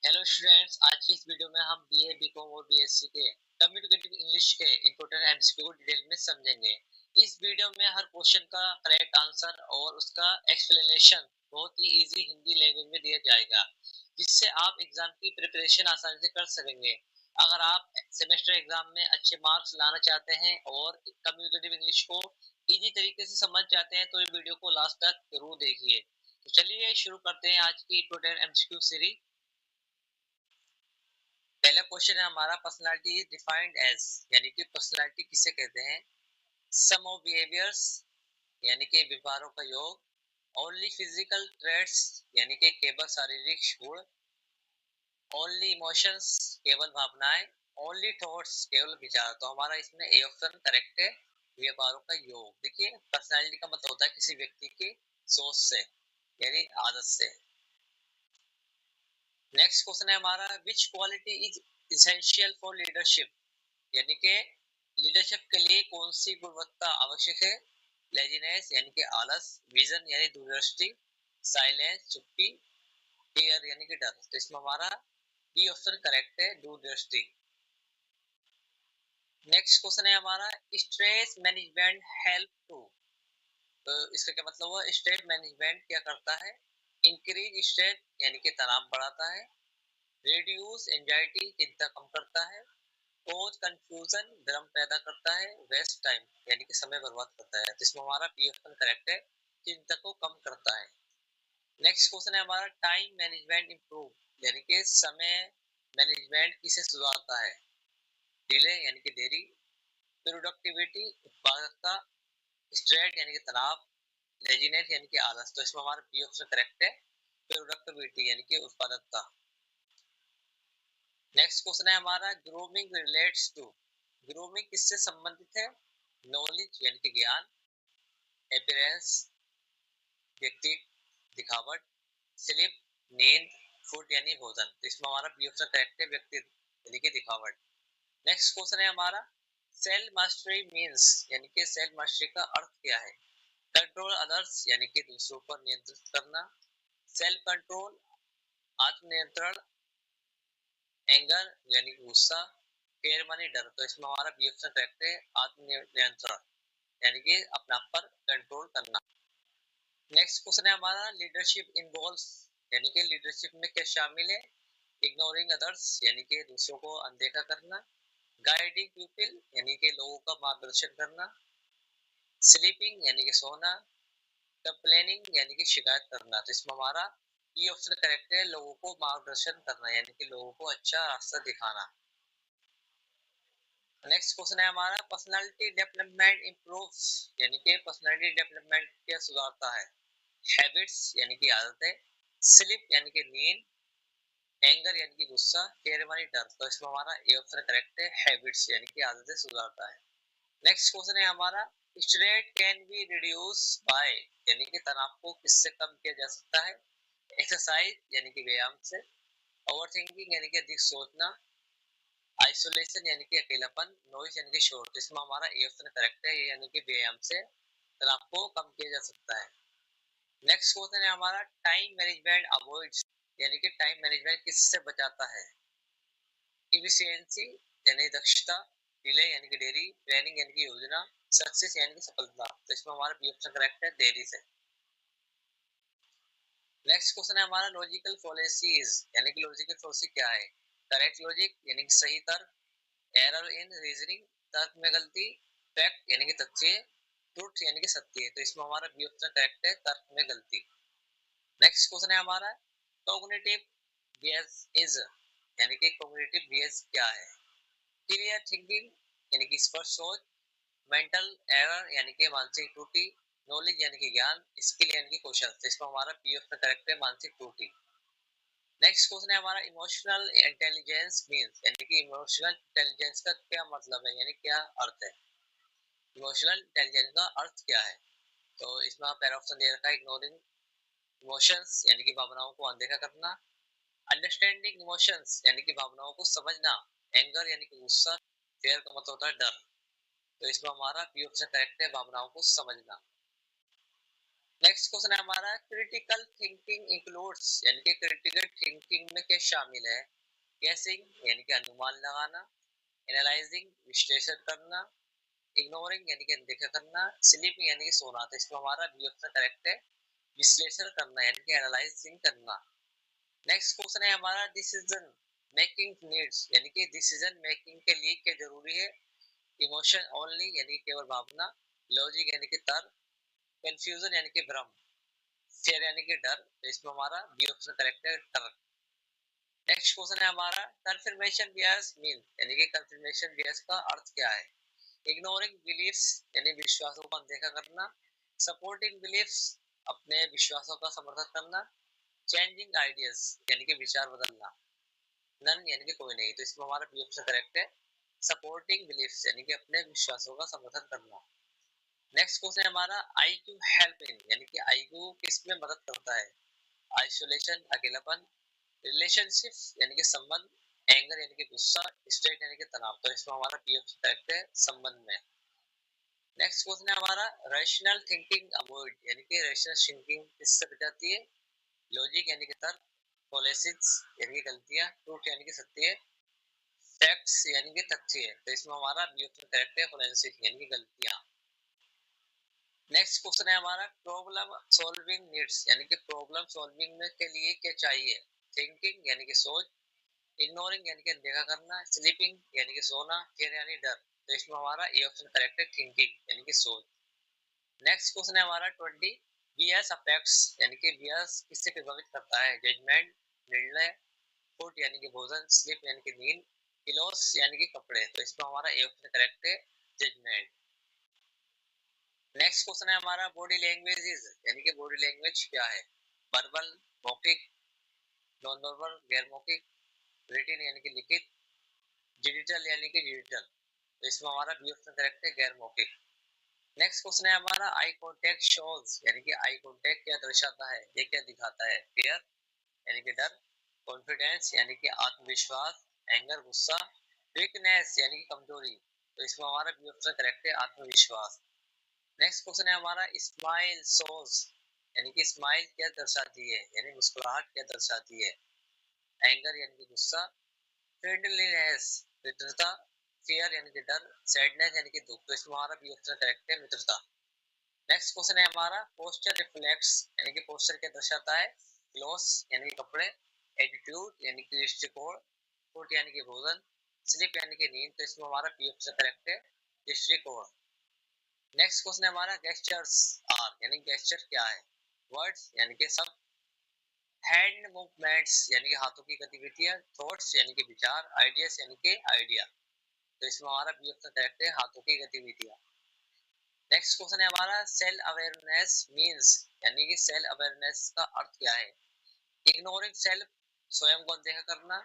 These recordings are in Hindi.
हेलो स्टूडेंट्स, आज की इस वीडियो में हम बीए, बीकॉम और बीएससी के कम्युनिकेटिव इंग्लिश के इंपॉर्टेंट एमसीक्यू को डिटेल में समझेंगे। इस वीडियो में हर क्वेश्चन का करेक्ट आंसर और उसका एक्सप्लेनेशन बहुत ही इजी हिंदी लैंग्वेज में दिया जाएगा, जिससे आप एग्जाम की प्रिपरेशन आसानी से कर सकेंगे। अगर आप सेमेस्टर एग्जाम में अच्छे मार्क्स लाना चाहते हैं और कम्युनिकेटिव इंग्लिश को इजी तरीके से समझ चाहते हैं तो ये वीडियो को लास्ट तक जरूर देखिए। तो चलिए शुरू करते हैं आज की इंपॉर्टेंट एमसीक्यू सीरीज। पहला क्वेश्चन है हमारा, पर्सनालिटी इज डिफाइंड एज, यानी कि पर्सनालिटी किसे कहते हैं। सम ऑफ बिहेवियर्स, यानी कि व्यवहारों का योग। ओनली फिजिकल ट्रेट्स, यानी कि केवल शारीरिक गुण। ओनली इमोशंस, केवल भावनाएं। ओनली थॉट्स, केवल विचार। तो हमारा इसमें ए ऑप्शन करेक्ट है, व्यवहारों का योग। देखिए, पर्सनालिटी का मतलब होता है किसी व्यक्ति की सोच से, यानी आदत से। नेक्स्ट क्वेश्चन है हमारा, विच quality is essential for leadership, यानी कि लीडरशिप के लिए कौन सी गुणवत्ता आवश्यक है। लेजीनेस, यानी कि आलस। विजन, यानी दूरदृष्टि। साइलेंस, चुप्पी। फियर, यानी कि डर। तो इसमें हमारा बी ऑप्शन करेक्ट है, दूरदृष्टि। नेक्स्ट क्वेश्चन है हमारा, स्ट्रेस मैनेजमेंट हेल्प टू। तो इसका क्या मतलब हुआ, स्ट्रेस मैनेजमेंट क्या करता है। इंक्रीज स्ट्रेस, यानी कि तनाव बढ़ाता है। रिड्यूस एंजाइटी, चिंता कम करता है। कोज कंफ्यूजन, भ्रम पैदा करता है। वेस्ट टाइम, यानी कि समय बर्बाद करता है। तो इसमें हमारा बी ऑप्शन करेक्ट है, चिंता को कम करता है। नेक्स्ट क्वेश्चन है हमारा, टाइम मैनेजमेंट इंप्रूव, यानी कि समय मैनेजमेंट किसे सुधारता है। डिले, यानी कि देरी। प्रोडक्टिविटी, उत्पादकता। स्ट्रेस, यानी कि तनाव। लेजीनेस, यानी कि आलस। तो इसमें हमारा बी ऑप्शन करेक्ट है, प्रोडक्टिविटी, यानी कि उत्पादकता। नेक्स्ट क्वेश्चन है हमारा, ग्रूमिंग रिलेट्स टू। ग्रूमिंग किससे संबंधित है। नॉलेज, यानी कि ज्ञान। अपीयरेंस, व्यक्ति दिखावट। स्लीप, नींद। फूड, यानी भोजन। तो इसमें हमारा बी ऑप्शन करेक्ट है, व्यक्ति यानी कि दिखावट। नेक्स्ट क्वेश्चन है हमारा, सेल्फ मास्टरी मींस, यानी कि सेल्फ मास्टरी का अर्थ क्या है। कंट्रोल अदर्स, यानी कि दूसरों पर नियंत्रित करना। Self control, आत्मनियंत्रण। एंगर, यानी कि गुस्सा। फेयर, मानी डर। तो इसमें हमारा बी ऑप्शन करेक्ट है, आत्मनियंत्रण, यानी कि अपने आप पर कंट्रोल करना। नेक्स्ट क्वेश्चन है हमारा, लीडरशिप इन्वॉल्व्स, यानी कि लीडरशिप में क्या शामिल है। इग्नोरिंग अदर्स, यानी कि दूसरों को अनदेखा करना। गाइडिंग पीपल, यानी कि लोगों का मार्गदर्शन करना। स्लीपिंग, यानी कि सोना। कंप्लेनिंग, यानी कि शिकायत करना। तो इसमें हमारा ये ऑप्शन करेक्ट है, लोगों को मार्गदर्शन करना, यानी कि लोगों को अच्छा रास्ता दिखाना। नेक्स्ट क्वेश्चन है हमारा, पर्सनालिटी डेवलपमेंट इंप्रूव्स, यानी कि पर्सनालिटी डेवलपमेंट क्या सुधारता है। हैबिट्स, यानी कि आदतें। स्लीप, यानी कि नींद। एंगर, यानी कि गुस्सा। फेयर, यानी डर। तो इसमें हमारा ए ऑप्शन करेक्ट है, हैबिट्स, यानी कि आदतें सुधारता है। नेक्स्ट क्वेश्चन है हमारा, stress can be reduce by, यानी कि तनाव को किससे कम किया जा सकता है। एक्सरसाइज, यानी कि व्यायाम से। ओवर थिंकिंग, यानी कि अधिक सोचना। आइसोलेशन, यानी कि अकेलापन। नॉइज, यानी कि शोर। तो इसमें हमारा ए ऑप्शन करेक्ट है, यानी कि व्यायाम से तनाव को कम किया जा सकता है। नेक्स्ट क्वेश्चन है हमारा, टाइम मैनेजमेंट अवॉइड्स, यानी कि टाइम मैनेजमेंट किससे बचाता है। इफिशिएंसी, यानी दक्षता। डिले, यानी कि देरी। प्लानिंग, यानी कि योजना। सक्सेस, यानी कि सफलता। तो इसमें हमारा बी ऑप्शन करेक्ट है, देरी से। नेक्स्ट क्वेश्चन है हमारा, लॉजिकल फॉलेसीज, यानी कि लॉजिकल फॉलेसी क्या है। करेक्ट लॉजिक, यानी कि सही तर्क। एरर इन रीजनिंग, तर्क में गलती। फैक्ट, यानी कि तथ्य। ट्रुथ, यानी कि सत्य। तो इसमें हमारा बी ऑप्शन करेक्ट है, तर्क में गलती। नेक्स्ट क्वेश्चन है हमारा, कॉग्निटिव बियस इज, यानी कि कॉग्निटिव बियस क्या है। क्लियर थिंकिंग, यानी कि स्पष्ट सोच। मेंटल एरर, यानी कि मानसिक त्रुटि। नॉलेज, यानी कि ज्ञान। स्किल, यानी कि कौशल। तो इसमें हमारा पी ऑप्शन करेक्ट है, मानसिक त्रुटि। नेक्स्ट क्वेश्चन है हमारा, इमोशनल इंटेलिजेंस मींस, यानी कि इमोशनल इंटेलिजेंस का क्या मतलब है, यानी क्या अर्थ है। इमोशनल इंटेलिजेंस का अर्थ क्या है। तो इसमें पहला ऑप्शन दे रखा है, इग्नोरिंग इमोशंस, यानी कि भावनाओं को अनदेखा करना। अंडरस्टैंडिंग इमोशंस, यानी कि भावनाओं को समझना। एंगर, यानी कि गुस्सा। फेयर का मतलब होता है डर। तो इसमें हमारा बी ऑप्शन करेक्ट है, भावनाओं को समझना। नेक्स्ट क्वेश्चन है हमारा क्रिटिकल थिंकिंग इंक्लूड्स, यानी कि क्रिटिकल थिंकिंग में क्या शामिल है? गेसिंग यानी कि अनुमान लगाना, एनालाइजिंग विश्लेषण करना, इग्नोरिंग यानी कि अनदेखा करना, स्लीपिंग यानी कि सोना। तो इसमें हमारा बी ऑप्शन करेक्ट है, विश्लेषण करना यानी कि एनालाइजिंग करना। नेक्स्ट क्वेश्चन है हमारा डिसीजन मेकिंग नीड्स, यानी कि डिसीजन मेकिंग के लिए क्या जरूरी है? इमोशन ओनली यानी कि केवल भावना, लॉजिक यानी कि तर्क, कंफ्यूजन यानी कि भ्रम, फियर यानी कि डर। तो इसमें हमारा बी ऑप्शन करेक्ट है, तर्क। नेक्स्ट क्वेश्चन है हमारा कंफर्मेशन बियस मीन, यानी कि कंफर्मेशन बियस का अर्थ क्या है? इग्नोरिंग बिलीफ्स यानी विश्वासों को अनदेखा करना, सपोर्टिंग बिलीफ्स अपने विश्वासों का समर्थन करना, चेंजिंग आइडियाज यानी कि विचार बदलना, नन यानी कि कोई नहीं। तो इसमें हमारा बी ऑप्शन करेक्ट है, सपोर्टिंग बिलीफ्स यानी कि अपने विश्वासों का समर्थन करना। नेक्स्ट क्वेश्चन है हमारा आई क्यू हेल्प इन, यानी कि आई क्यू किस में मदद करता है? आइसोलेशन अकेलापन, रिलेशनशिप यानी कि संबंध, एंगर यानी कि गुस्सा, स्ट्रेस यानी कि तनाव। तो इसमें हमारा पी ऑप्शन करेक्ट है, संबंध में। नेक्स्ट क्वेश्चन है हमारा रैशनल थिंकिंग अवॉइड, यानी कि रैशनल थिंकिंग किससे बचाती है? लॉजिक यानी कि तर्क, पॉलिसिस यानी कि गलतियां, ट्रूथ यानी कि सत्य, फैक्ट्स यानी कि तथ्य। तो इसमें हमारा बी ऑप्शन करेक्ट है, फोरेंसिक यानी कि गलतियां। नेक्स्ट क्वेश्चन है हमारा प्रॉब्लम सॉल्विंग नीड्स, यानी कि प्रॉब्लम सॉल्विंग में के लिए क्या चाहिए? थिंकिंग यानी कि सोच, इग्नोरिंग यानी कि अनदेखा करना, स्लीपिंग यानी कि सोना, फियर यानी डर। तो इसमें हमारा ए ऑप्शन करेक्ट है, थिंकिंग यानी कि सोच। नेक्स्ट क्वेश्चन है हमारा 20 बीएस अफेक्ट्स, यानी कि बीएस किससे प्रभावित करता है? जजमेंट, निर्णय, फूड यानी कि भोजन, स्लीप यानी कि नींद, क्लोथ्स यानी कि कपड़े। तो इसमें हमारा ए ऑप्शन करेक्ट है, जजमेंट। नेक्स्ट क्वेश्चन है हमारा बॉडी लैंग्वेज, यानी कि बॉडी लैंग्वेज क्या है? वर्बल, मौखिक, नॉन वर्बल, गैर मौखिक, रिटन यानी कि लिखित, डिजिटल यानी कि डिजिटल। तो इसमें हमारा बी ऑप्शन करेक्ट है, गैर मौखिक। नेक्स्ट क्वेश्चन है हमारा आई कांटेक्ट शोज, यानी कि आई कांटेक्ट क्या दर्शाता है? ये क्या दिखाता है? फियर यानी कि डर, कॉन्फिडेंस यानी कि आत्मविश्वास, एंगर गुस्सा, वीकनेस यानी कि कमजोरी। तो इसमें हमारा बी ऑप्शन करेक्ट है, आत्मविश्वास। नेक्स्ट क्वेश्चन है हमारा स्माइल सोज, यानी कि स्माइल क्या दर्शाती है? यानी मुस्कुराहट क्या दर्शाती है? एंगर यानी कि गुस्सा, फ्रेंडलीनेस मित्रता, फियर यानी कि डर, सैडनेस यानी कि दुख। तो इसमें हमारा बी ऑप्शन करेक्ट है, मित्रता। नेक्स्ट क्वेश्चन है हमारा पोस्चर रिफ्लेक्ट्स, यानी कि पोस्चर क्या दर्शाता है? क्लोथ्स यानी कि कपड़े, एटीट्यूड यानी कि दृष्टिकोण, फूड यानी कि भोजन, स्लीप यानी कि नींद। तो इसमें हमारा बी ऑप्शन करेक्ट है, दृष्टिकोण। नेक्स्ट क्वेश्चन है हमारा गेस्चर्स आर, यानी गेस्चर क्या है? वर्ड्स यानी कि सब, हैंड मूवमेंट्स यानी कि हाथों की गतिविधियां, थॉट्स यानी कि विचार, आइडियाज यानी कि आइडिया। तो इसमें हमारा बी ऑप्शन करेक्ट है, हाथों की गतिविधियां। नेक्स्ट क्वेश्चन है हमारा सेल अवेयरनेस मींस, यानी कि सेल अवेयरनेस का अर्थ क्या है? इग्नोरिंग सेल्फ, स्वयं को अनदेखा करना,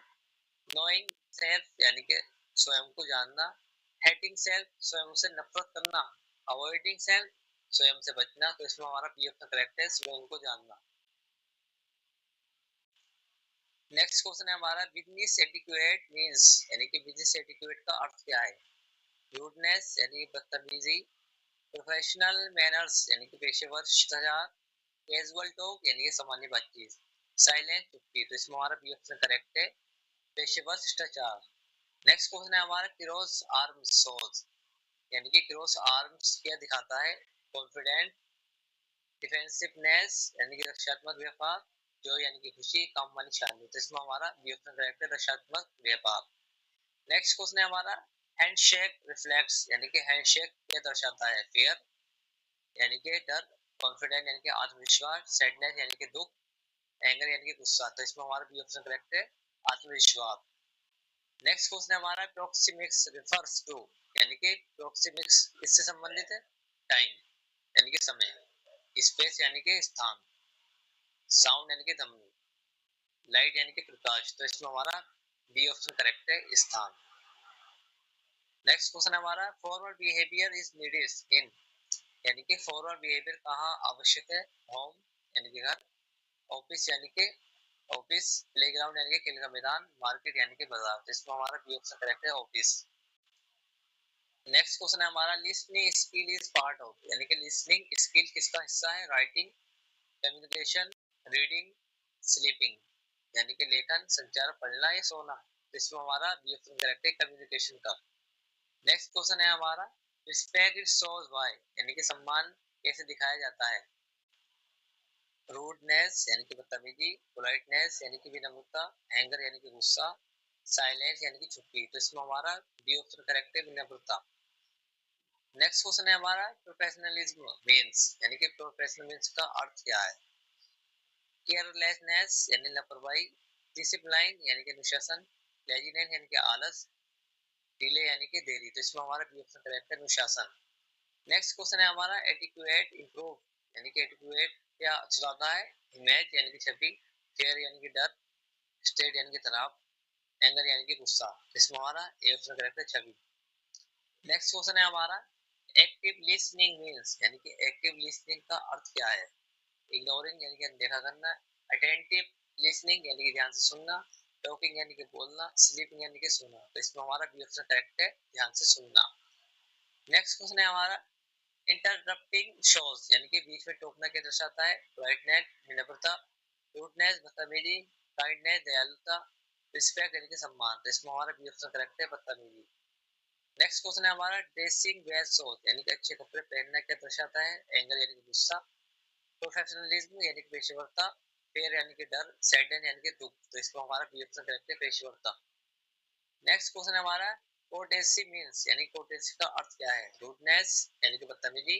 नोइंग सेल्फ यानी कि स्वयं को जानना, हेटिंग सेल्फ स्वयं से नफरत करना, अवॉइडिंग सेल्फ स्वयं से बचना। तो इसमें हमारा पी ऑप्शन करेक्ट है, स्वयं को जानना। नेक्स्ट क्वेश्चन है हमारा बिजनेस एटिक्यूट मींस, यानी कि बिजनेस एटिक्यूट का अर्थ क्या है? रूडनेस यानी बदतमीजी, प्रोफेशनल मैनर्स यानी कि पेशेवर शिष्टाचार, कैजुअल टॉक यानी कि सामान्य बातचीत, साइलेंट चुप्पी। तो इसमें हमारा बी ऑप्शन करेक्ट है, पेशेवर शिष्टाचार। नेक्स्ट क्वेश्चन है हमारा क्रॉस आर्म्स शोज, यानी कि क्रॉस आर्म्स क्या दिखाता है? कॉन्फिडेंट, डिफेंसिवनेस यानी कि रक्षात्मक व्यापार, जो यानी कि खुशी, काम वाली शांति। तो इसमें हमारा बी ऑप्शन करेक्ट है, रक्षात्मक व्यापार। नेक्स्ट क्वेश्चन है हमारा हैंडशेक रिफ्लेक्स, यानी कि हैंडशेक क्या दर्शाता है? फियर यानी कि डर, कॉन्फिडेंट यानी कि आत्मविश्वास, सैडनेस यानी कि दुख, एंगर यानी कि गुस्सा। तो इसमें हमारा बी ऑप्शन करेक्ट है, आत्मविश्वास। नेक्स्ट क्वेश्चन है हमारा प्रोक्सीमिक्स रिफर्स टू, यानी कि प्रोक्सीमिक्स किससे संबंधित है? टाइम यानी कि समय, स्पेस यानी कि स्थान, साउंड यानी कि ध्वनि, लाइट यानी कि प्रकाश। तो इसमें हमारा बी ऑप्शन करेक्ट है, स्थान। नेक्स्ट क्वेश्चन है हमारा forward behaviour is needed in, यानी कि फॉरवर्ड बिहेवियर कहाँ आवश्यक है? होम यानी कि घर, ऑफिस यानी कि ऑफिस, प्लेग्राउंड यानी कि खेल का मैदान, मार्केट यानी कि बाजार। तो इसमें हमारा बी ऑप्शन करेक्ट है, ऑफिस। नेक्स्ट क्वेश्चन है हमारा listening skill is part of, यानी कि लिसनिंग स्किल किसका हिस्सा है? राइटिंग, कम्युनिकेशन, रीडिंग, स्लीपिंग, यानी कि लेखन, संचार, पढ़ना या सोना। तो इसमें हमारा बी ऑप्शन करेक्ट है कम्युनिकेशन का। नेक्स्ट क्वेश्चन है हमारा रिस्पेक्ट इट शोज व्हाई, यानी कि सम्मान कैसे दिखाया जाता है। रूडनेस यानी कि बदतमीजी, पोलाइटनेस यानी कि विनम्रता, एंगर यानी कि गुस्सा, साइलेंस यानी कि चुप्पी। तो इसमें हमारा बी ऑप्शन करेक्ट है विनम्रता। नेक्स्ट क्वेश्चन है हमारा प्रोफेशनलिज्म मींस, यानी कि प्रोफेशनल मींस का अर्थ क्या है। केयरलेसनेस यानी लापरवाही, डिसिप्लिन यानी कि अनुशासन, लेजीनेस यानी कि आलस, डिले यानी कि देरी। तो इसमें हमारा बी ऑप्शन करेक्ट है अनुशासन। नेक्स्ट क्वेश्चन है हमारा एडिक्वेट इंप्रूव, यानी कि एडिक्वेट क्या सुधारता है। इमेज यानी कि छवि, फेयर यानी कि डर, स्टेट यानी कि तनाव, एंगर यानी कि गुस्सा। इसमें हमारा ए ऑप्शन करेक्ट है छवि। नेक्स्ट क्वेश्चन है हमारा एक्टिव लिसनिंग मींस, यानी कि एक्टिव लिसनिंग का अर्थ क्या है। इग्नोरिंग यानी कि अनदेखा करना, अटेंटिव लिसनिंग यानी कि ध्यान से सुनना, टॉकिंग यानी कि बोलना, स्लीपिंग यानी कि सोना। तो इसमें हमारा बी ऑप्शन करेक्ट है ध्यान से सुनना। नेक्स्ट क्वेश्चन है हमारा इंटरप्टिंग शोज, यानी कि बीच में टोकना क्या दर्शाता है। ब्राइटनेस विनम्रता, रूडनेस बदतमीजी, काइंडनेस दयालुता, रिस्पेक्ट यानी कि सम्मान। तो इसमें हमारा बी ऑप्शन करेक्ट है बदतमीजी। नेक्स्ट क्वेश्चन है हमारा ड्रेसिंग वेल शोज, यानी कि अच्छे कपड़े पहनना क्या दर्शाता है। एंगर यानी कि गुस्सा, प्रोफेशनलिज्म यानी कि पेशेवरता, फेयर यानी कि डर, सैडनेस यानी कि दुख। तो इसमें हमारा बी ऑप्शन करेक्ट है पेशेवरता। नेक्स्ट क्वेश्चन है हमारा कोर्टेसी मींस, यानी कोर्टेसी का अर्थ क्या है। रूडनेस यानी कि बदतमीजी,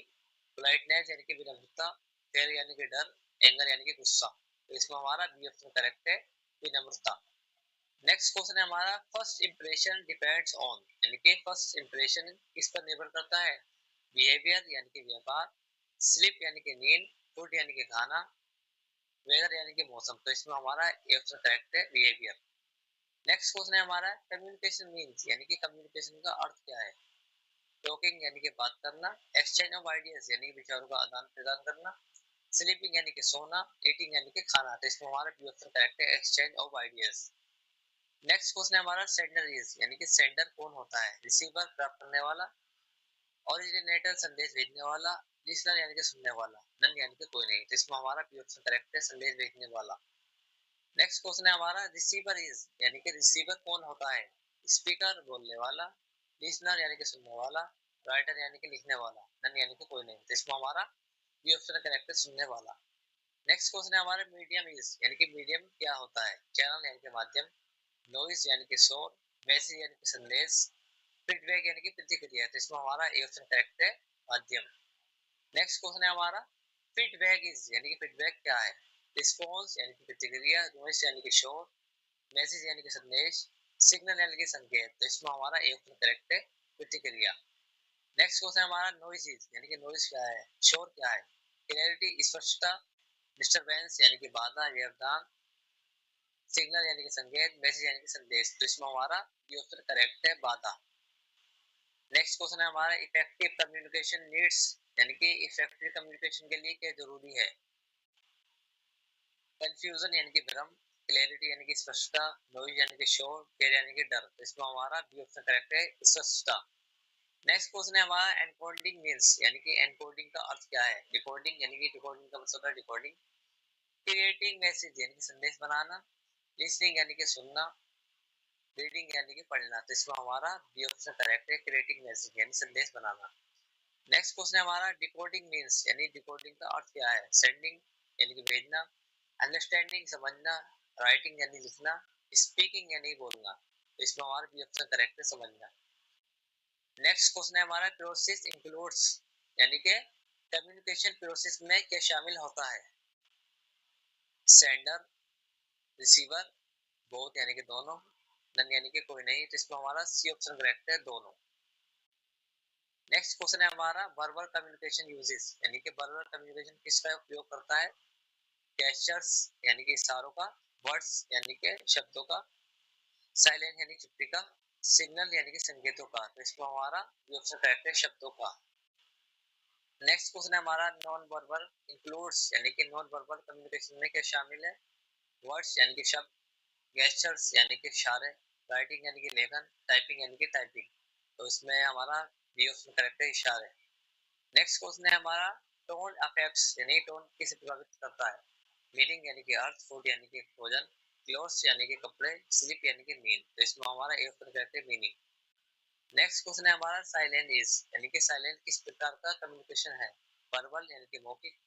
पोलाइटनेस यानी कि विनम्रता, फेयर यानी कि डर, एंगर यानी कि गुस्सा। तो इसमें हमारा बी ऑप्शन करेक्ट है विनम्रता। नेक्स्ट क्वेश्चन है हमारा फर्स्ट इंप्रेशन डिपेंड्स ऑन, यानी कि फर्स्ट इंप्रेशन किस पर निर्भर करता है। बिहेवियर यानी कि व्यवहार, स्लीप यानी कि नींद, फूड यानी कि खाना, वेदर यानी कि मौसम। तो इसमें हमारा ए ऑप्शन करेक्ट है बिहेवियर। नेक्स्ट क्वेश्चन है हमारा कम्युनिकेशन मींस, यानी कि कम्युनिकेशन का अर्थ क्या है। टॉकिंग यानी कि बात करना, एक्सचेंज ऑफ आइडियाज यानी कि विचारों का आदान प्रदान करना, स्लीपिंग यानी कि सोना, ईटिंग यानी कि खाना। तो इसमें हमारा बी ऑप्शन करेक्ट है exchange of ideas. Next question है हमारा सेंडर इज, यानी कि सेंडर कौन होता है। रिसीवर प्राप्त करने वाला, ओरिजिनेटर संदेश भेजने वाला, लिसनर यानी कि सुनने वाला, नन यानी कि कोई नहीं। तो इसमें हमारा बी ऑप्शन करेक्ट है संदेश भेजने वाला। नेक्स्ट क्वेश्चन है हमारा रिसीवर इज, यानी कि रिसीवर कौन होता है। स्पीकर बोलने वाला, लिसनर यानी कि सुनने वाला, राइटर यानी कि लिखने वाला, नन यानी कि कोई नहीं। तो इसमें हमारा बी ऑप्शन करेक्ट है सुनने वाला। नेक्स्ट क्वेश्चन है हमारा मीडियम इज, यानी कि मीडियम क्या होता है। चैनल यानी कि माध्यम, नॉइज यानी कि शोर, मैसेज यानी कि संदेश, फीडबैक यानी कि प्रतिक्रिया। तो इसमें हमारा ए ऑप्शन करेक्ट है माध्यम। नेक्स्ट क्वेश्चन है हमारा फीडबैक इज, यानी कि फीडबैक क्या है। रिस्पॉन्स यानी कि प्रतिक्रिया, नॉइज यानी कि शोर, मैसेज यानी कि संदेश, सिग्नल यानी कि संकेत। तो इसमें हमारा ए ऑप्शन करेक्ट है प्रतिक्रिया। नेक्स्ट क्वेश्चन है हमारा नॉइज इज, यानी कि नॉइज क्या है, शोर क्या है। क्लैरिटी स्पष्टता, डिस्टरबेंस यानी कि बाधा व्यवधान, सिग्नल यानी कि संकेत, मैसेज यानी कि संदेश। तो इसमें हमारा बी ऑप्शन करेक्ट है बाधा। नेक्स्ट क्वेश्चन है हमारा इफेक्टिव कम्युनिकेशन नीड्स, यानी कि इफेक्टिव कम्युनिकेशन के लिए क्या जरूरी है। कंफ्यूजन यानी कि भ्रम, क्लैरिटी यानी कि स्पष्टता, नॉइज यानी कि शोर, फेयर यानी कि डर। तो इसमें हमारा बी ऑप्शन करेक्ट है स्पष्टता। नेक्स्ट क्वेश्चन है हमारा एनकोडिंग मींस, यानी कि एनकोडिंग का अर्थ क्या है। डिकोडिंग यानी कि डिकोडिंग का मतलब है डिकोडिंग, क्रिएटिंग मैसेज यानी कि संदेश बनाना, लिसनिंग यानी कि सुनना, रीडिंग यानी कि पढ़ना। तो इसमें हमारा बी ऑप्शन करेक्ट है क्रिएटिंग मैसेज यानी संदेश बनाना। नेक्स्ट क्वेश्चन है हमारा डिकोडिंग मींस, यानी डिकोडिंग का अर्थ क्या है। सेंडिंग यानी कि भेजना, अंडरस्टैंडिंग समझना, राइटिंग यानी लिखना, स्पीकिंग यानी बोलना। तो इसमें हमारा बी ऑप्शन करेक्ट है समझना। नेक्स्ट क्वेश्चन है हमारा प्रोसेस इंक्लूड्स, यानी कि कम्युनिकेशन प्रोसेस में क्या शामिल होता है। सेंडर, रिसीवर, बोथ यानी कि दोनों, नन यानी कि कोई नहीं। तो इसमें हमारा सी ऑप्शन करेक्ट है दोनों। नेक्स्ट क्वेश्चन है हमारा वर्बल कम्युनिकेशन यूजेस, यानी कि वर्बल कम्युनिकेशन किसका उपयोग करता है। गेस्चर्स यानी कि इशारों का, वर्ड्स यानी कि शब्दों का, साइलेंट यानी चुप्पी का, सिग्नल यानी कि संकेतों का। तो इसमें हमारा ये ऑप्शन करेक्ट है शब्दों का। नेक्स्ट क्वेश्चन है हमारा नॉन वर्बल इंक्लूड्स, यानी कि नॉन वर्बल कम्युनिकेशन में क्या शामिल है। वर्ड्स यानी कि शब्द, गेस्चर्स यानी कि इशारे, राइटिंग यानी कि लेखन, टाइपिंग यानी कि टाइपिंग। तो इसमें हमारा बी ऑप्शन करेक्ट है इशारे। नेक्स्ट क्वेश्चन है हमारा टोन अफेक्ट्स यानी टोन किसे प्रभावित करता है? मीनिंग यानी कि अर्थ, फूड यानी कि भोजन, क्लोथ्स यानी कि कपड़े, स्लीप यानी कि नींद। तो इसमें हमारा ए ऑप्शन करेक्ट है, मीनिंग। नेक्स्ट क्वेश्चन है हमारा साइलेंट इज यानी कि साइलेंट किस प्रकार का कम्युनिकेशन है? वर्बल यानी कि मौखिक,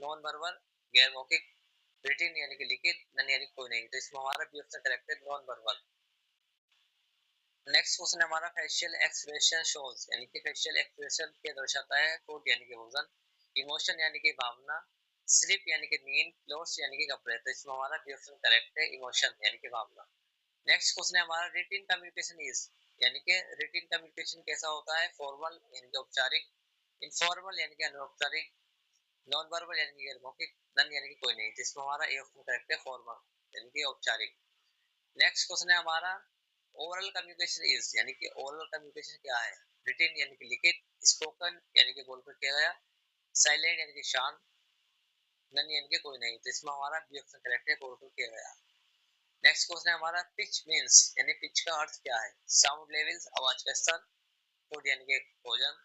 नॉन वर्बल गैर मौखिक, रिटन यानी कि लिखित, नन यानी कोई नहीं। तो इसमें हमारा बी ऑप्शन करेक्ट है, नॉन वर्बल। नेक्स्ट क्वेश्चन है हमारा फेशियल एक्सप्रेशन शोज यानी कि फेशियल एक्सप्रेशन क्या दर्शाता है? फूड यानी कि भोजन, इमोशन यानी कि भावना, स्लीप यानी कि नींद, क्लोथ्स यानी कि कपड़े। तो इसमें हमारा बी ऑप्शन करेक्ट है, इमोशन यानी कि भावना। नेक्स्ट क्वेश्चन है हमारा रिटिन कम्युनिकेशन इज यानी कि रिटिन कम्युनिकेशन कैसा होता है? फॉर्मल यानी कि औपचारिक, इनफॉर्मल यानी कि अनौपचारिक, नॉन वर्बल यानी कि गैर मौखिक, नन यानी कि कोई नहीं। तो इसमें हमारा ए ऑप्शन करेक्ट है, फॉर्मल यानी कि औपचारिक। नेक्स्ट क्वेश्चन है हमारा ओरल कम्युनिकेशन इज यानी कि ओरल कम्युनिकेशन क्या है? रिटिन यानी कि लिखित, स्पोकन यानी कि बोलकर किया गया, साइलेंट यानी कि शांत, नन यानी कि कोई नहीं। तो इसमें हमारा बी ऑप्शन करेक्ट है, बोलकर किया गया। नेक्स्ट क्वेश्चन है हमारा पिच मींस यानी पिच का अर्थ क्या है? साउंड लेवल्स आवाज का स्तर, फूड यानी कि भोजन,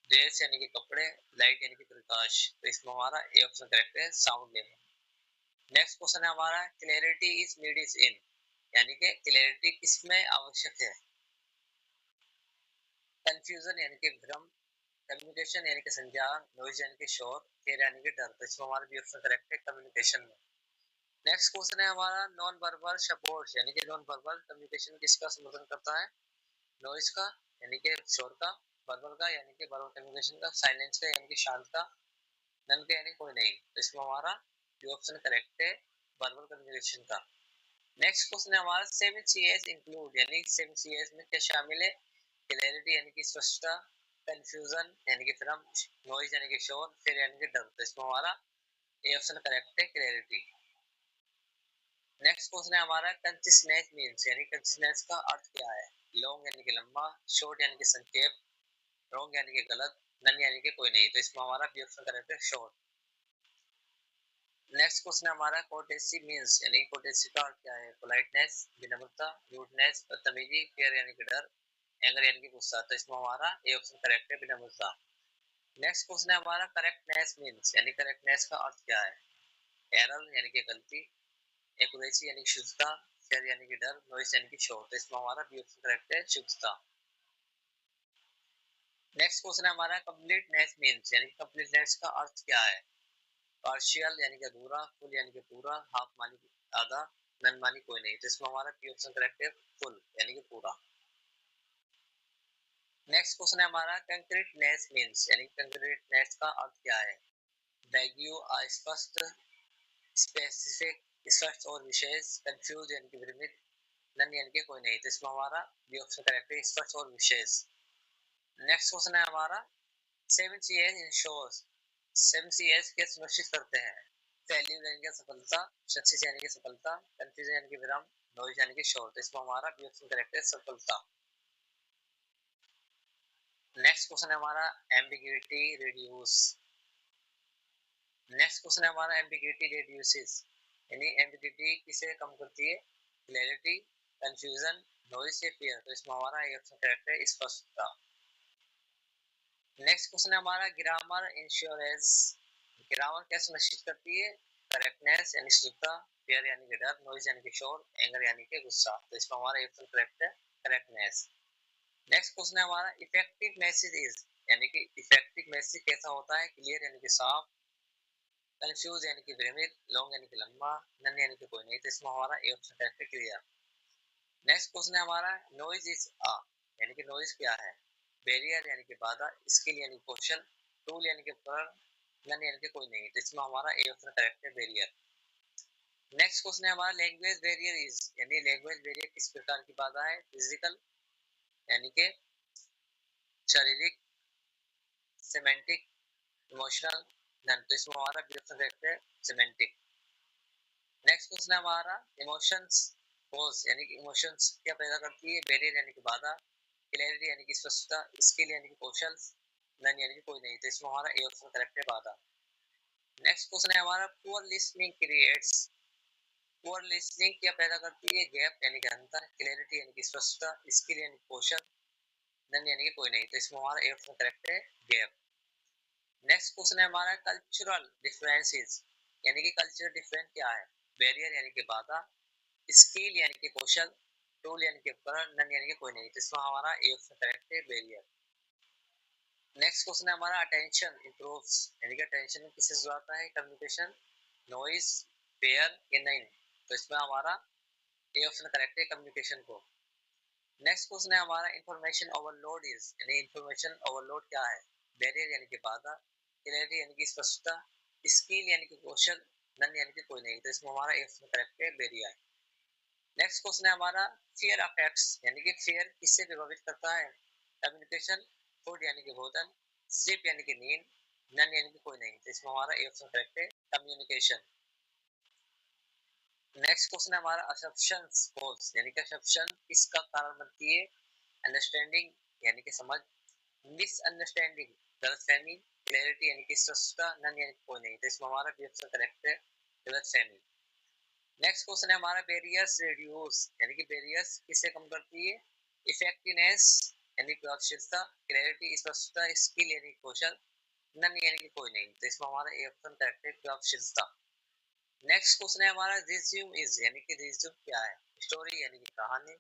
ड्रेस यानी कि कपड़े, लाइट यानी कि प्रकाश। तो इसमें हमारा ए ऑप्शन करेक्ट है, साउंड लेवल। नेक्स्ट क्वेश्चन है हमारा क्लैरिटी इज नीडेड इन यानी कि क्लैरिटी किसमें आवश्यक है? कंफ्यूजन यानी कि भ्रम, कम्युनिकेशन यानी कि संचार, नॉइज यानी कि शोर, फियर यानी कि डर। तो इसमें हमारा बी ऑप्शन करेक्ट है, कम्युनिकेशन में। नेक्स्ट क्वेश्चन है हमारा नॉन वर्बल सपोर्ट यानी कि नॉन वर्बल कम्युनिकेशन किसका समर्थन करता है? नॉइज का यानी कि शोर का, वर्बल का यानी कि वर्बल कम्युनिकेशन का, साइलेंस का यानी कि शांत का, नन का यानी कोई नहीं। तो इसमें हमारा बी ऑप्शन करेक्ट है, वर्बल कम्युनिकेशन का। नेक्स्ट क्वेश्चन है हमारा 7 Cs इंक्लूड यानी 7 Cs में क्या शामिल है? क्लैरिटी यानी कि स्पष्टता, कंफ्यूजन यानी कि भ्रम, नॉइज यानी कि शोर, फिर यानी कि डर। तो इसमें हमारा ए ऑप्शन करेक्ट है, क्लैरिटी। नेक्स्ट क्वेश्चन है हमारा कंसिस्टेंस मींस यानी कंसिस्टेंस का अर्थ क्या है? लॉन्ग यानी कि लंबा, शॉर्ट यानी कि संक्षेप, रॉन्ग यानी कि गलत, नन यानी कि कोई नहीं। तो इसमें हमारा बी ऑप्शन करेक्ट है, शॉर्ट। नेक्स्ट क्वेश्चन है हमारा कोर्टेसी मींस यानी कोर्टेसी का अर्थ क्या है? पोलाइटनेस, विनम्रता, रूडनेस, बदतमीजी, फियर यानी कि डर, एंगर यानी कि गुस्सा। तो इसमें हमारा ए ऑप्शन करेक्ट है, विनम्रता। नेक्स्ट क्वेश्चन है हमारा करेक्टनेस मींस यानी करेक्टनेस का अर्थ क्या है? एरर यानी कि गलती, एक्यूरेसी यानी कि शुद्धता, फियर यानी कि डर, नॉइस यानी कि शोर। तो इसमें हमारा बी ऑप्शन करेक्ट है, शुद्धता। नेक्स्ट क्वेश्चन है हमारा कंप्लीटनेस मींस यानी कंप्लीटनेस का अर्थ क्या है? पार्शियल यानी कि अधूरा, फुल यानी कि पूरा, हाफ मानी कि आधा, नन मानी कोई नहीं। तो इसमें हमारा बी ऑप्शन करेक्ट है, फुल यानी कि पूरा। नेक्स्ट क्वेश्चन है हमारा कंक्रीटनेस मींस यानी कंक्रीटनेस का अर्थ क्या है? वैग्यू, अस्पष्ट, स्पेसिफिक, स्पष्ट और विशेष, कंफ्यूज यानी कि भ्रमित, नन यानी कि कोई नहीं। तो इसमें हमारा बी ऑप्शन करेक्ट है, स्पष्ट और विशेष। नेक्स्ट क्वेश्चन है हमारा 7 Cs इंश्योर्स 7 Cs क्या सुनिश्चित करते हैं? फेल्यूर यानी कि सफलता, सक्सेस यानी कि सफलता, कंफ्यूजन यानी कि विराम, नॉइज यानी कि शोर। तो इसमें हमारा बी ऑप्शन करेक्ट है, सफलता। नेक्स्ट क्वेश्चन है हमारा एम्बिग्यूटी रिड्यूस। नेक्स्ट क्वेश्चन है हमारा एम्बिग्यूटी रिड्यूसेस यानी एम्बिग्यूटी किसे कम करती है? क्लैरिटी, कंफ्यूजन, नॉइज या फियर। तो इसमें हमारा ए ऑप्शन करेक्ट है, स्पष्टता। नेक्स्ट क्वेश्चन है हमारा ग्रामर इंश्योरेंस ग्रामर क्या सुनिश्चित करती है? करेक्टनेस यानी शुद्धता, फियर यानी कि डर, नॉइज यानी कि शोर, एंगर यानी कि गुस्सा। तो इसमें हमारा ऑप्शन करेक्ट है, करेक्टनेस। नेक्स्ट क्वेश्चन है हमारा इफेक्टिव मैसेज इज यानी कि इफेक्टिव मैसेज कैसा होता है? क्लियर यानी कि साफ, कंफ्यूज यानी कि भ्रमित, लॉन्ग यानी कि लंबा, नन यानी कि कोई नहीं। तो इसमें हमारा ऑप्शन करेक्ट है, क्लियर। नेक्स्ट क्वेश्चन है हमारा नॉइज इज अ यानी कि नॉइज क्या है? बैरियर यानी कि बाधा, स्किल यानी कौशल, टूल यानी कि उपकरण, नन यानी कि कोई नहीं। तो इसमें हमारा ए ऑप्शन करेक्ट है, बैरियर। नेक्स्ट क्वेश्चन है हमारा लैंग्वेज बैरियर इज यानी लैंग्वेज बैरियर किस प्रकार की बाधा है? फिजिकल यानी कि शारीरिक, सेमेंटिक, इमोशनल, नन। तो इसमें हमारा बी ऑप्शन करेक्ट है, सेमेंटिक। नेक्स्ट क्वेश्चन है हमारा इमोशंस कोज यानी कि इमोशंस क्या पैदा करती है? बैरियर यानी कि बाधा, क्लैरिटी यानी कि स्पष्टता, स्किल यानी कि कौशल, नन यानी कि कोई नहीं। तो इसमें हमारा ए ऑप्शन करेक्ट है, बाधा। नेक्स्ट क्वेश्चन है हमारा poor listening creates poor listening क्या पैदा करती है? गैप यानी कि अंतर, क्लैरिटी यानी कि स्पष्टता, स्किल यानी कि कौशल, नन यानी कि कोई नहीं। तो इसमें हमारा ए ऑप्शन करेक्ट है, गैप। नेक्स्ट क्वेश्चन है हमारा कल्चरल डिफरेंसेस, यानी कि कल्चरल डिफरेंस क्या है। बैरियर यानी कि बाधा, स्किल यानी कि कौशल, टूल यानी कि उपकरण, नन यानी कि कोई नहीं। तो इसमें हमारा ए ऑप्शन करेक्ट है, बैरियर। नेक्स्ट क्वेश्चन है हमारा अटेंशन इंप्रूव्स, यानी कि अटेंशन में किससे जुड़ाता है, कम्युनिकेशन, नॉइज, फेयर या नहीं। तो इसमें हमारा ए ऑप्शन करेक्ट है, कम्युनिकेशन को। नेक्स्ट क्वेश्चन है हमारा इंफॉर्मेशन ओवरलोड इज, यानी इंफॉर्मेशन ओवरलोड क्या है। बैरियर यानी कि बाधा, क्लैरिटी यानी कि स्पष्टता, स्किल यानी कि कौशल, नन यानी कि कोई नहीं। तो इसमें हमारा ए ऑप्शन करेक्ट है, बैरियर। नेक्स्ट क्वेश्चन है हमारा फियर अफेक्ट्स, यानी कि फियर किससे प्रभावित करता है, कम्युनिकेशन, फूड यानी कि भोजन, स्लीप यानी कि नींद, नन यानी कि कोई नहीं। तो इसमें हमारा ए ऑप्शन करेक्ट है, कम्युनिकेशन। नेक्स्ट क्वेश्चन है हमारा असम्पशंस फॉल्स, यानी कि असम्पशन किसका कारण बनती है, अंडरस्टैंडिंग यानी कि समझ, मिसअंडरस्टैंडिंग गलतफहमी, क्लैरिटी यानी कि स्पष्टता, नन यानी कि कोई नहीं। तो इसमें हमारा बी ऑप्शन करेक्ट है, गलतफहमी। नेक्स्ट क्वेश्चन है हमारा बैरियर्स रिड्यूस, यानी कि बैरियर्स किसे कम करती है, इफेक्टिवनेस यानी प्रभावशीलता, क्लैरिटी स्पष्टता, स्किल यानी कौशल, नन यानी कि कोई नहीं। तो इसमें हमारा ए ऑप्शन करेक्ट है, प्रभावशीलता। नेक्स्ट क्वेश्चन है हमारा रिज्यूम इज, यानी कि रिज्यूम क्या है, स्टोरी यानी कि कहानी,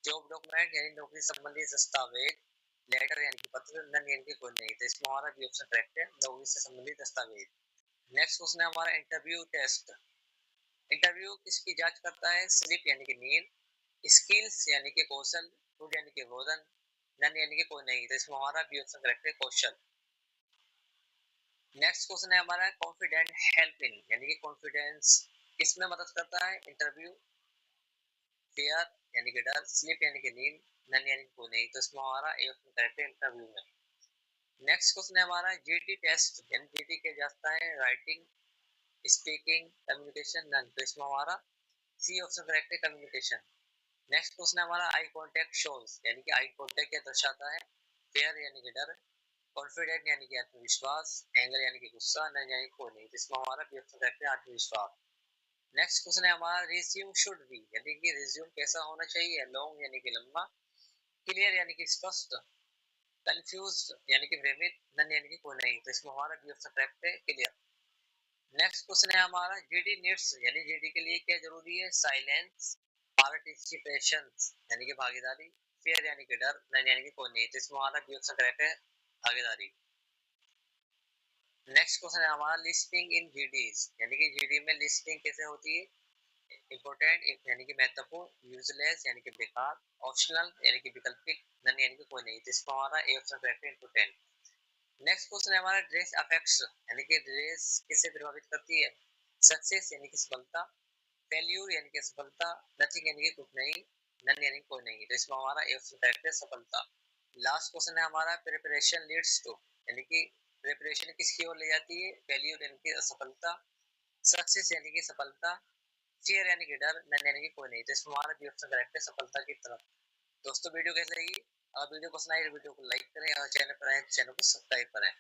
जॉब डॉक्यूमेंट यानी नौकरी संबंधी दस्तावेज, लेटर यानी कि पत्र, नन यानी कि कोई नहीं। तो इसमें हमारा बी ऑप्शन करेक्ट है, नौकरी से संबंधित दस्तावेज। नेक्स्ट क्वेश्चन है हमारा इंटरव्यू टेस्ट, इंटरव्यू किसकी जांच करता है, स्लिप यानी कि नींद, स्किल्स यानी कि कौशल, फूड यानी कि भोजन, नन यानी कि कोई नहीं। तो इसमें हमारा बी ऑप्शन करेक्ट है, कौशल। नेक्स्ट क्वेश्चन है हमारा कॉन्फिडेंट हेल्प इन, यानी कि कॉन्फिडेंस किसमें मदद करता है, इंटरव्यू, फियर यानी कि डर, स्लिप यानी कि नींद, नन यानी कि कोई नहीं। तो इसमें हमारा ए ऑप्शन करेक्ट है, इंटरव्यू में। नेक्स्ट क्वेश्चन है हमारा जीटी टेस्ट, यानी जीटी के जाता है राइटिंग, स्पीकिंग, कम्युनिकेशन, नन। तो इसमें हमारा सी ऑप्शन करेक्ट है, कम्युनिकेशन। नेक्स्ट क्वेश्चन है हमारा आई कांटेक्ट शोज, यानी कि आई कांटेक्ट क्या दर्शाता है, फेयर यानी कि डर, कॉन्फिडेंट यानी कि आत्मविश्वास, एंगर यानी कि गुस्सा, नन यानी कि कोई नहीं। तो इसमें हमारा बी ऑप्शन करेक्ट है, आत्मविश्वास। नेक्स्ट क्वेश्चन है हमारा रिज्यूम शुड बी, यानी कि रिज्यूम कैसा होना चाहिए, लॉन्ग यानी कि लंबा, क्लियर यानी कि स्पष्ट, कंफ्यूज यानी कि भ्रमित, नन यानी कि कोई नहीं। तो इसमें हमारा बी ऑप्शन करेक्ट है, क्लियर। नेक्स्ट क्वेश्चन है हमारा जीडी नीड्स, यानी जीडी के लिए क्या जरूरी है, साइलेंस, पार्टिसिपेशन यानी कि भागीदारी, फेयर यानी कि डर, नन यानी कि कोई नहीं। तो इसमें हमारा बी ऑप्शन करेक्ट है, भागीदारी। नेक्स्ट क्वेश्चन है हमारा लिस्टिंग इन जीडीज, यानी कि जीडी में लिस्टिंग कैसे होती है, इम्पोर्टेंट यानी कि महत्वपूर्ण, यूजलेस यानी कि बेकार, ऑप्शनल यानी कि विकल्पिक, नन यानी कि कोई नहीं। तो इसमें हमारा ए ऑप्शन करेक्ट है, इम्पोर्टेंट। नेक्स्ट क्वेश्चन है हमारा ड्रेस अफेक्ट्स, यानी कि ड्रेस किसे प्रभावित करती है, सक्सेस यानी कि सफलता, फेल्यूर यानी कि सफलता, नथिंग यानी कि कुछ नहीं, नन यानी कि कोई नहीं। तो इसमें हमारा ए ऑप्शन करेक्ट है, सफलता। लास्ट क्वेश्चन है हमारा प्रिपरेशन लीड्स टू, यानी कि प्रिपरेशन किसकी ओर ले जाती है, फेल्यूर यानी कि असफलता, सक्सेस यानी कि सफलता, फियर यानी कि डर, नन यानी कि कोई नहीं। तो इसमें हमारा बी ऑप्शन करेक्ट है, सफलता की तरफ। दोस्तों वीडियो कैसे लगी, अगर वीडियो पसंद आई तो वीडियो को लाइक करें और चैनल पर आए तो चैनल को सब्सक्राइब करें।